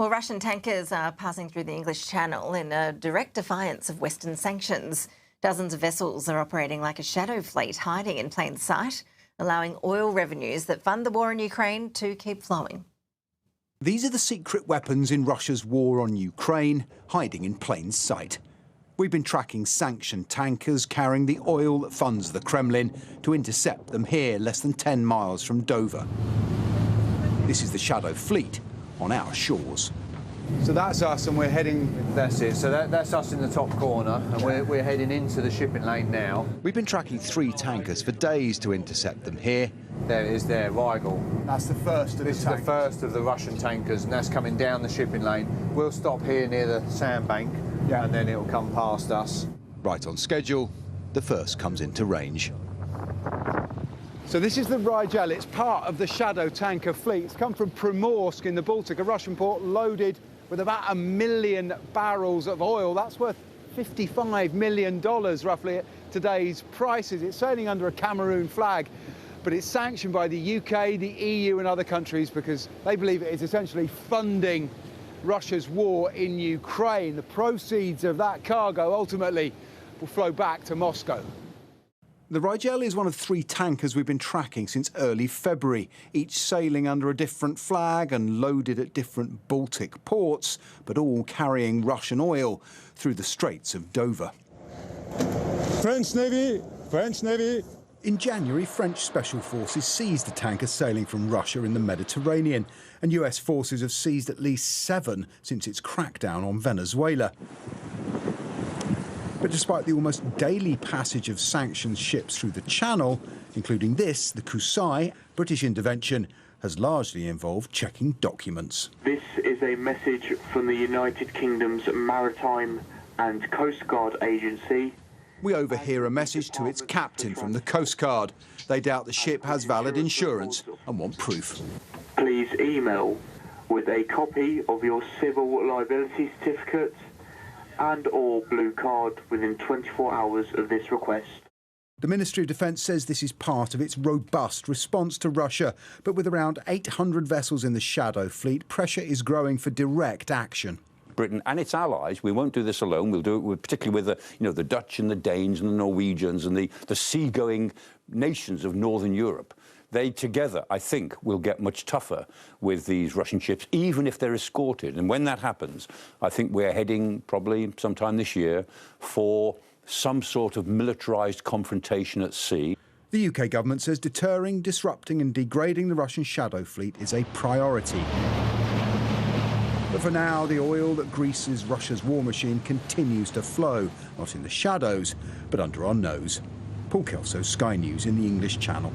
Well, Russian tankers are passing through the English Channel in a direct defiance of Western sanctions. Dozens of vessels are operating like a shadow fleet, hiding in plain sight, allowing oil revenues that fund the war in Ukraine to keep flowing. These are the secret weapons in Russia's war on Ukraine, hiding in plain sight. We've been tracking sanctioned tankers carrying the oil that funds the Kremlin to intercept them here, less than 10 miles from Dover. This is the shadow fleet on our shores. So that's us, and we're heading... That's it. So that's us in the top corner, and we're heading into the shipping lane now. We've been tracking 3 tankers for days to intercept them here. There it is there, Rigel. That's the first of This is the first of the Russian tankers, and that's coming down the shipping lane. We'll stop here near the sandbank, and then it'll come past us. Right on schedule, the first comes into range. So this is the Rigel. It's part of the shadow tanker fleet. It's come from Primorsk in the Baltic, a Russian port loaded with about 1 million barrels of oil. That's worth $55 million, roughly, at today's prices. It's sailing under a Cameroon flag, but it's sanctioned by the UK, the EU and other countries because they believe it is essentially funding Russia's war in Ukraine. The proceeds of that cargo ultimately will flow back to Moscow. The Rigel is one of 3 tankers we've been tracking since early February, each sailing under a different flag and loaded at different Baltic ports, but all carrying Russian oil through the Straits of Dover. French Navy! French Navy! In January, French special forces seized a tanker sailing from Russia in the Mediterranean, and US forces have seized at least 7 since its crackdown on Venezuela. But despite the almost daily passage of sanctions ships through the Channel, including this, the Kusai, British intervention has largely involved checking documents. This is a message from the United Kingdom's Maritime and Coast Guard Agency. We overhear a message to its captain from the Coast Guard. They doubt the ship has valid insurance and want proof. Please email with a copy of your civil liability certificate and or blue card within 24 hours of this request. The Ministry of Defence says this is part of its robust response to Russia, but with around 800 vessels in the shadow fleet, pressure is growing for direct action. Britain and its allies, we won't do this alone, we'll do it particularly with the Dutch and the Danes and the Norwegians and the seagoing nations of Northern Europe. They together, I think, will get much tougher with these Russian ships, even if they're escorted. And when that happens, I think we're heading probably sometime this year for some sort of militarised confrontation at sea. The UK government says deterring, disrupting and degrading the Russian shadow fleet is a priority. But for now, the oil that greases Russia's war machine continues to flow, not in the shadows, but under our nose. Paul Kelso, Sky News in the English Channel.